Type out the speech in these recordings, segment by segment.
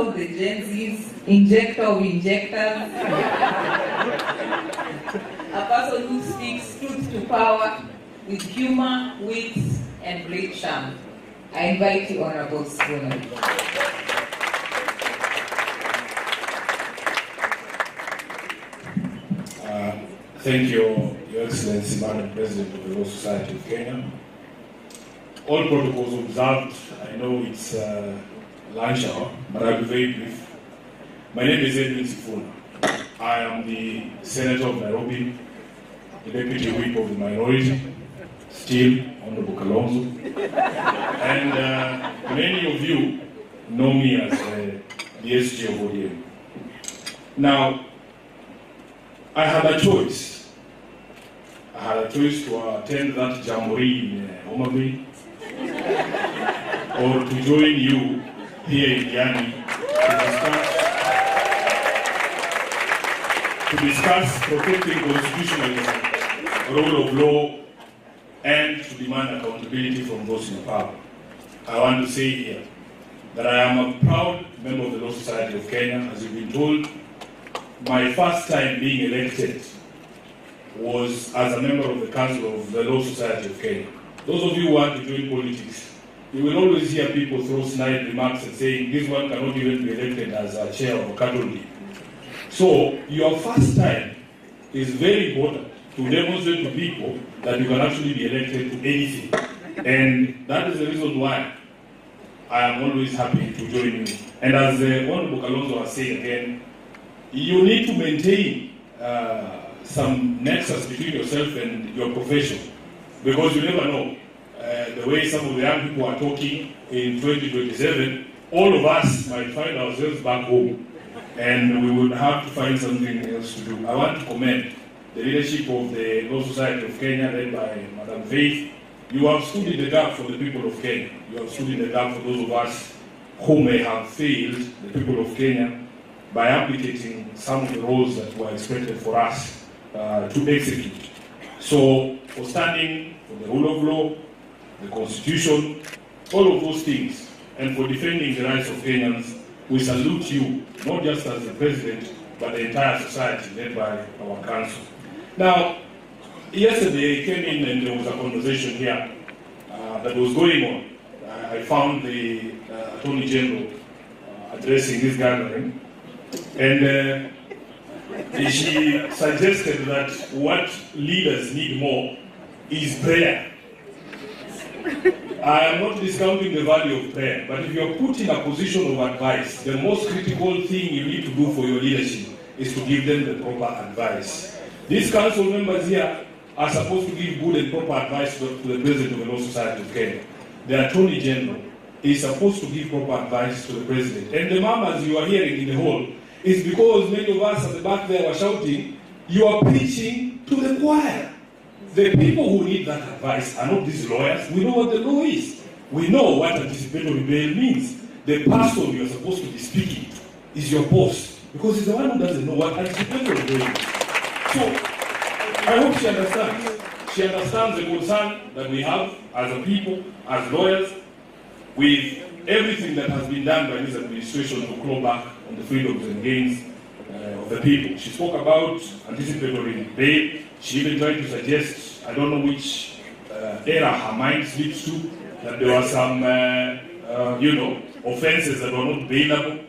of the Gen Zs, injector of injectors, a person who speaks truth to power with humor, wit, and great charm. I invite you, Honorable SIFUNA. Thank you, Your Excellency, Madam President of the Law Society of Kenya. All protocols observed. I know it's lunch hour, but I'll be very brief. My name is SIFUNA. I am the Senator of Nairobi, the Deputy Whip of the Minority, still Honorable Kalonzo. And many of you know me as the SG of ODM. Now, I had a choice. I had a choice to attend that jamboree in Homa Bay or to join you here in Diani to discuss protecting constitutional rule of law and to demand accountability from those in power. I want to say here that I am a proud member of the Law Society of Kenya. As you've been told, my first time being elected was as a member of the Council of the Law Society of Kenya. Those of you who want to join politics, you will always hear people throw snide remarks and saying, this one cannot even be elected as a chair of a cattle league. So, your first time is very important to demonstrate to people that you can actually be elected to anything. And that is the reason why I am always happy to join you. And as Honorable Kalonzo has said again, you need to maintain some nexus between yourself and your profession, because you never know the way some of the young people are talking in 2027. All of us might find ourselves back home, and we would have to find something else to do. I want to commend the leadership of the Law Society of Kenya, led by Madam Faith. You have stood in the gap for the people of Kenya. You have stood in the gap for those of us who may have failed the people of Kenya by applicating some of the roles that were expected for us to execute. So, for standing for the rule of law, the Constitution, all of those things, and for defending the rights of Kenyans, we salute you, not just as the President, but the entire society led by our Council. Now, yesterday I came in and there was a conversation here that was going on. I found the Attorney General addressing this gathering, and she suggested that what leaders need more is prayer. I am not discounting the value of prayer, but if you are put in a position of advice, the most critical thing you need to do for your leadership is to give them the proper advice. These council members here are supposed to give good and proper advice to the President of the Law Society of Kenya. The Attorney General is supposed to give proper advice to the President. And the murmurs you are hearing in the hall is because many of us at the back there were shouting, you are preaching to the choir. The people who need that advice are not these lawyers. We know what the law is. We know what anticipatory bail means. The person you are supposed to be speaking to is your boss, because he's the one who doesn't know what anticipatory bail is. So, I hope she understands. She understands the concern that we have as a people, as lawyers, with everything that has been done by this administration to claw back on the freedoms and gains of the people. She spoke about anticipatory bail. She even tried to suggest, I don't know which era her mind slips to, that there were some, offenses that were not bailable.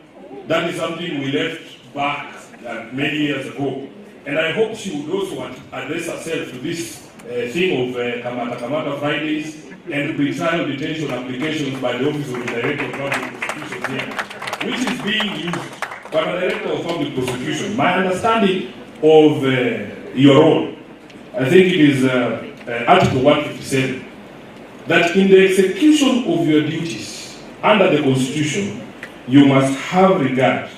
That is something we left back many years ago. And I hope she would also address herself to this thing of Kamata Fridays and pre-trial detention applications by the Office of the Director of Public Prosecution here, which is being used by the Director of Public Prosecution. My understanding of your role, I think it is Article 157, that in the execution of your duties under the Constitution, you must have regard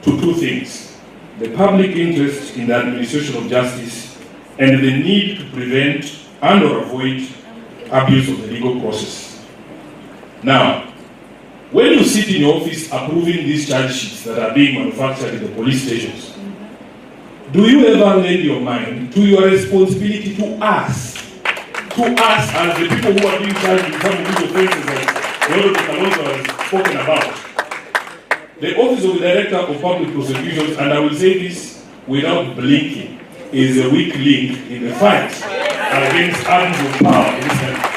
to two things: the public interest in the administration of justice and the need to prevent and or avoid abuse of the legal process. Now, when you sit in your office approving these charge sheets that are being manufactured in the police stations, do you ever lend your mind to your responsibility to us as the people who are being charged with some of these offenses that Ruto has spoken about? The Office of the Director of Public Prosecutions, and I will say this without blinking, is a weak link in the fight against arms of power in this country.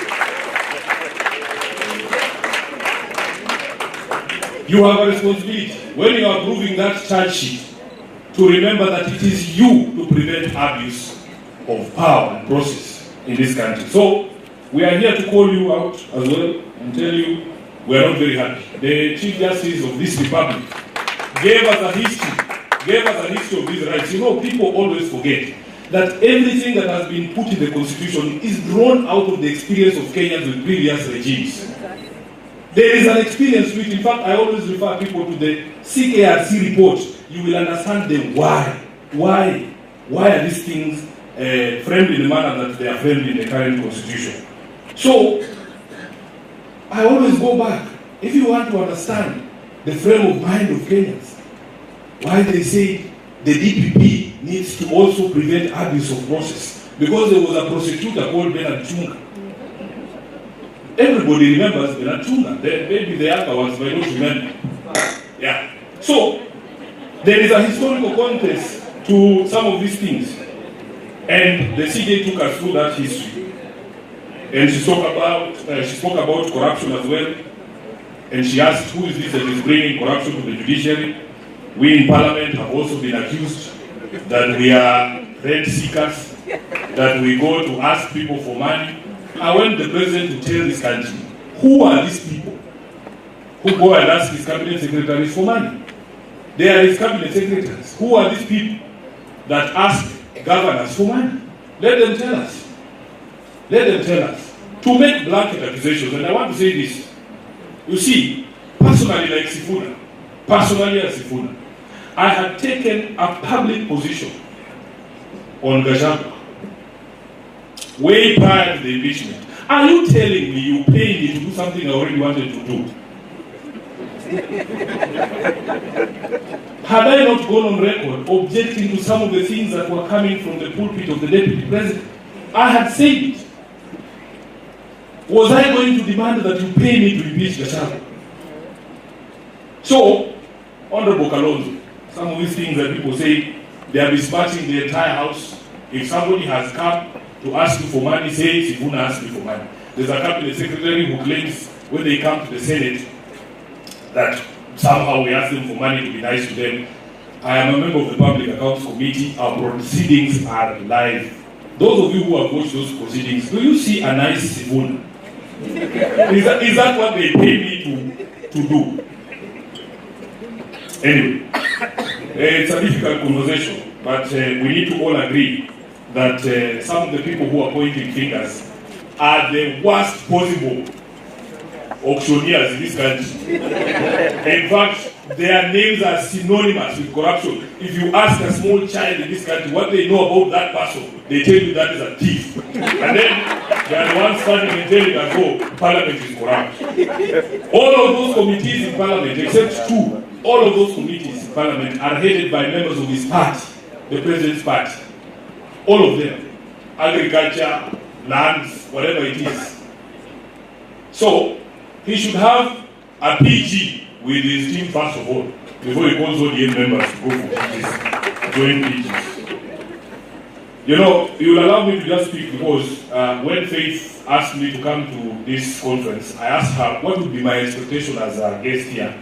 You have a responsibility, when you are approving that charge sheet, to remember that it is you to prevent abuse of power and process in this country. So, we are here to call you out as well and tell you we are not very happy. The Chief Justice of this Republic gave us a history of these rights. You know, people always forget that everything that has been put in the Constitution is drawn out of the experience of Kenyans with previous regimes. There is an experience to it. In fact, I always refer people to the CKRC report. You will understand the why. Why are these things framed in the manner that they are framed in the current Constitution? So, I always go back. If you want to understand the frame of mind of Kenyans, why they say the DPP needs to also prevent abuse of process. Because there was a prosecutor called Bernard Chunga. Everybody remembers Bernard Chunga. Maybe the other ones might not remember. Yeah. So, there is a historical context to some of these things. And the CJ took us through that history. And she spoke about corruption as well. And she asked, who is this that is bringing corruption to the judiciary? We in Parliament have also been accused that we are rent seekers, that we go to ask people for money. I want the president to tell this country, who are these people who go and ask his cabinet secretaries for money? They are his cabinet secretaries. Who are these people that ask governors for money? Let them tell us. Let them tell us. To make blanket accusations, and I want to say this. You see, personally like SIFUNA, personally as SIFUNA, I had taken a public position on Gachagua way prior to the impeachment. Are you telling me you paid me to do something I already wanted to do? Had I not gone on record objecting to some of the things that were coming from the pulpit of the Deputy President? I had said it. Was I going to demand that you pay me to impeach Gachagua? So, Honorable Kalonzo, some of these things that people say, they are besmirching the entire house. If somebody has come to ask you for money, say SIFUNA asked me for money. There's a cabinet secretary who claims when they come to the Senate that somehow we ask them for money to be nice to them. I am a member of the Public Accounts Committee. Our proceedings are live. Those of you who have watched those proceedings, do you see a nice SIFUNA? Is that what they pay me to do? Anyway, it's a difficult conversation, but we need to all agree that some of the people who are pointing fingers are the worst possible auctioneers in this country. In fact, their names are synonymous with corruption. If you ask a small child in this country what they know about that person, they tell you that is a thief. And then they are the ones standing and telling us, oh, Parliament is corrupt. All of those committees in Parliament, except two, all of those committees in Parliament are headed by members of his party, the President's party. All of them. Agriculture, lands, whatever it is. So, he should have a PG with his team first of all, before he calls all the members to go for PGs, join PGs. You know, you will allow me to just speak because when Faith asked me to come to this conference, I asked her what would be my expectation as a guest here.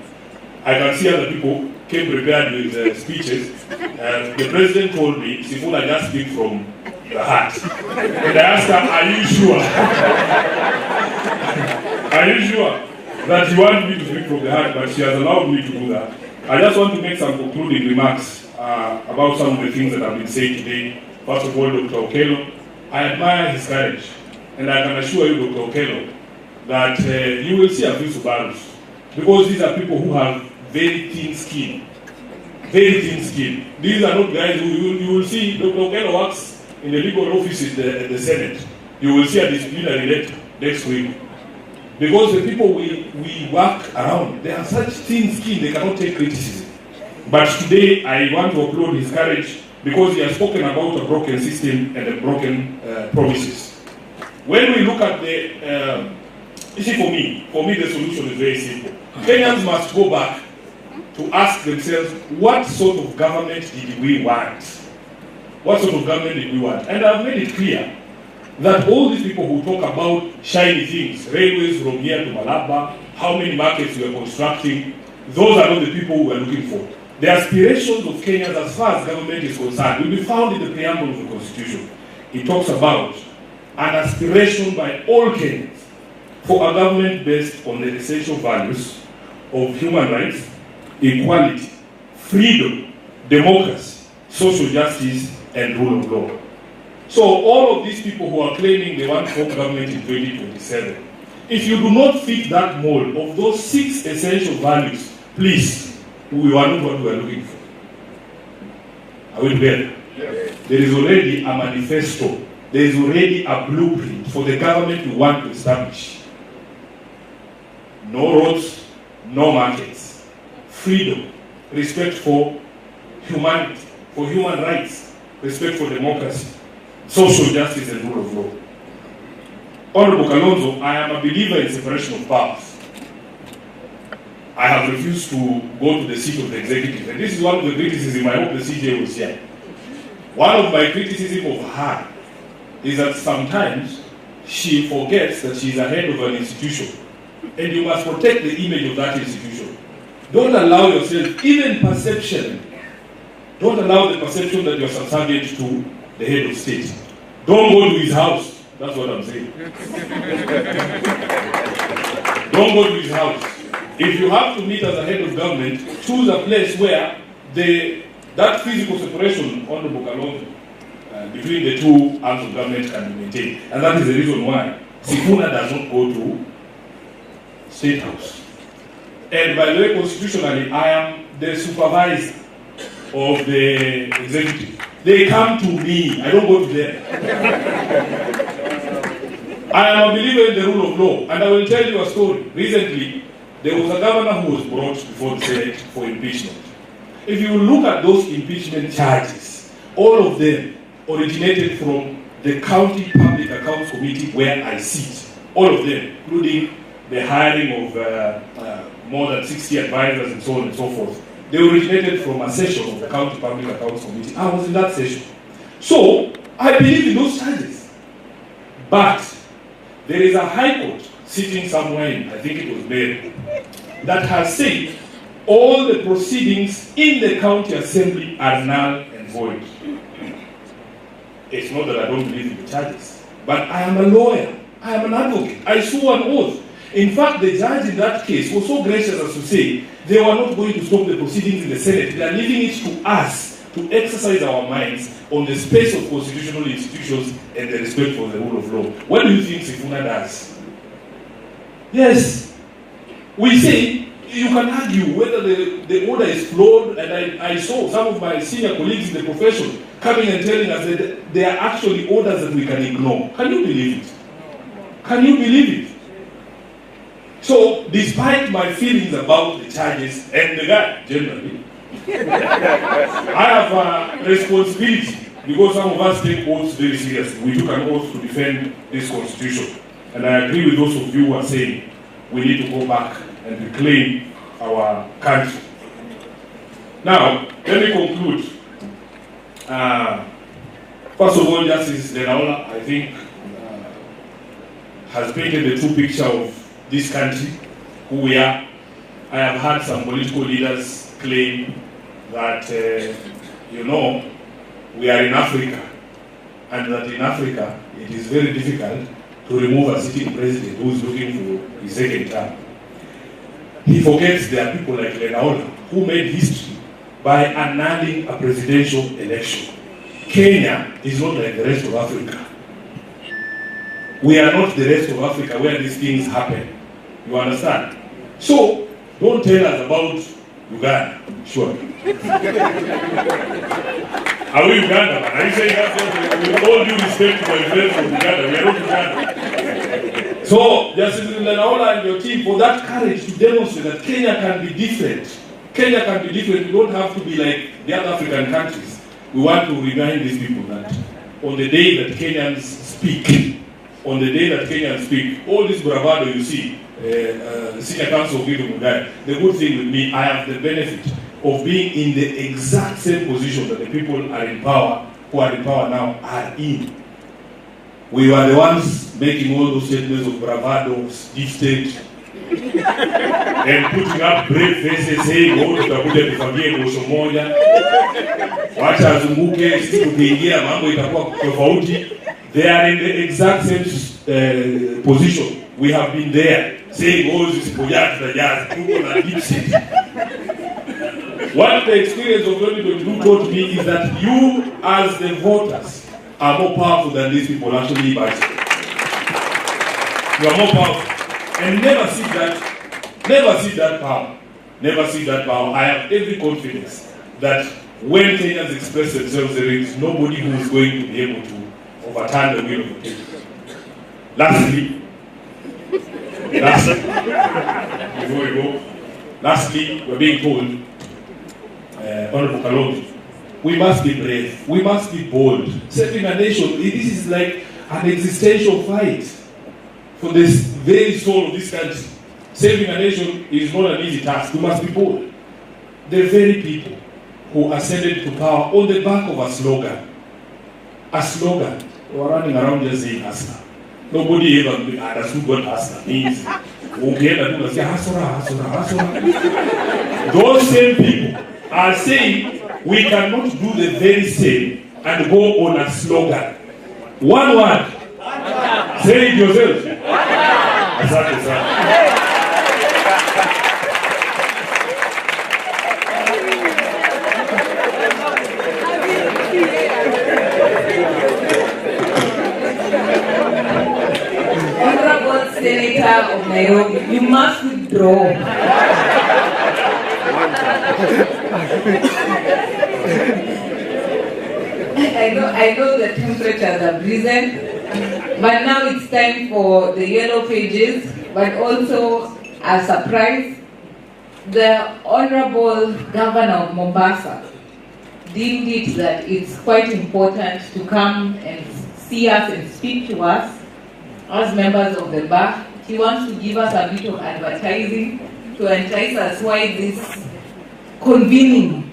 I can see other people came prepared with speeches. The president told me, SIFUNA just speak from the heart. And I asked her, are you sure? Are you sure that you want me to speak from the heart? But she has allowed me to do that. I just want to make some concluding remarks about some of the things that have been said today. First of all, Dr. Okello, I admire his courage. And I can assure you, Dr. Okello, that you will see a few Subarus. Because these are people who have very thin skin. Very thin skin. These are not guys who you will see. Dr. Okello works in the legal office in the Senate. You will see a disciplinary letter next week. Because the people we work around, they have such thin skin, they cannot take criticism. But today, I want to applaud his courage because he has spoken about a broken system and the broken promises. When we look at the, you see, for me, the solution is very simple. Kenyans must go back to ask themselves, what sort of government did we want? What sort of government did we want? And I've made it clear that all these people who talk about shiny things, railways from here to Malaba, how many markets we are constructing, those are not the people we are looking for. The aspirations of Kenyans as far as government is concerned will be found in the preamble of the Constitution. It talks about an aspiration by all Kenyans for a government based on the essential values of human rights, equality, freedom, democracy, social justice, and rule of law. So all of these people who are claiming they want home government in 2027, if you do not fit that mold of those 6 essential values, please, we are not what we are looking for. Are we together? Yes. There is already a manifesto. There is already a blueprint for the government we want to establish. No roads, no markets, freedom, respect for humanity, for human rights, respect for democracy, social justice, and rule of law. Honorable Kalonzo, I am a believer in separation of powers. I have refused to go to the seat of the executive, and this is one of the criticisms. I hope the CJ was here. One of my criticisms of her is that sometimes she forgets that she is a head of an institution, and you must protect the image of that institution. Don't allow yourself, even perception, don't allow the perception that you are subservient to the head of state. Don't go to his house. That's what I'm saying. Don't go to his house. If you have to meet as a head of government, choose a place where that physical separation, Honorable Kalonzo, between the two arms of government can be maintained. And that is the reason why SIFUNA does not go to State House. And by the way, constitutionally, I am the supervisor of the executive. They come to me, I don't go to them. I am a believer in the rule of law, and I will tell you a story. Recently, there was a governor who was brought before the Senate for impeachment. If you look at those impeachment charges, all of them originated from the County Public Accounts Committee where I sit. All of them, including the hiring of more than 60 advisors and so on and so forth. They originated from a session of the County Public Accounts Committee. I was in that session. So, I believe in those charges. But there is a High Court sitting somewhere in, I think it was Mary, that has said all the proceedings in the county assembly are null and void. It's not that I don't believe in the charges, but I am a lawyer. I am an advocate. I swore an oath. In fact, the judge in that case was so gracious as to say they were not going to stop the proceedings in the Senate. They are leaving it to us to exercise our minds on the space of constitutional institutions and the respect for the rule of law. What do you think SIFUNA does? Yes. We say you can argue whether the order is flawed, and I saw some of my senior colleagues in the profession coming and telling us that there are actually orders that we can ignore. Can you believe it? Can you believe it? So, despite my feelings about the charges and the guy generally, I have a responsibility because some of us take oaths very seriously. We took an oath to defend this constitution. And I agree with those of you who are saying we need to go back and reclaim our country. Now, let me conclude. First of all, Justice Lenaola, I think, has painted the true picture of this country, who we are. I have had some political leaders claim that, we are in Africa, and that in Africa it is very difficult to remove a sitting president who is looking for his second term. He forgets there are people like Lenaola who made history by annulling a presidential election. Kenya is not like the rest of Africa. We are not the rest of Africa where these things happen. You understand? So, don't tell us about Uganda. Sure. Are we Uganda, man? Are you saying that? With all due respect to my friends from Uganda, we are not Uganda. So, Justice Lenaola and your team, for that courage to demonstrate that Kenya can be different. Kenya can be different. We don't have to be like the other African countries. We want to remind these people that on the day that Kenyans speak, all this bravado you see, Senior Counsel Gideon Mugai, the good thing with me, I have the benefit of being in the exact same position that the people who are in power now are in. We were the ones making all those statements of bravado, deep state, and putting up brave faces saying, oh, tutakuja tufagie gosho moja, wacha azunguke, sisi tukiingia mambo itakuwa tofauti. They are in the exact same position. We have been there, saying, oh, this is Poyat, the jazz, people are deep state. What the experience of 2022 taught me is that you, as the voters, are more powerful than these people actually imagine. You are more powerful. And never see that power. Never see that power. I have every confidence that when Kenyans express themselves, there is nobody who is going to be able to overturn the will of the people. Lastly, before we go, we're being told, Honorable Kalonzo, we must be brave, we must be bold. Saving a nation, this is like an existential fight for this very soul of this country. Saving a nation is not an easy task. We must be bold. The very people who ascended to power on the back of a slogan, they were running around just saying hustler. Nobody ever understood what hustler means. Those same people are saying we cannot do the very same and go on a slogan. One word. Say it yourself. Asante sana. Honorable Senator of Nairobi, you must withdraw. I know the temperatures have risen, but now it's time for the yellow pages, but also a surprise. The Honorable Governor of Mombasa deemed it that it's quite important to come and see us and speak to us as members of the bar. He wants to give us a bit of advertising to entice us why this convening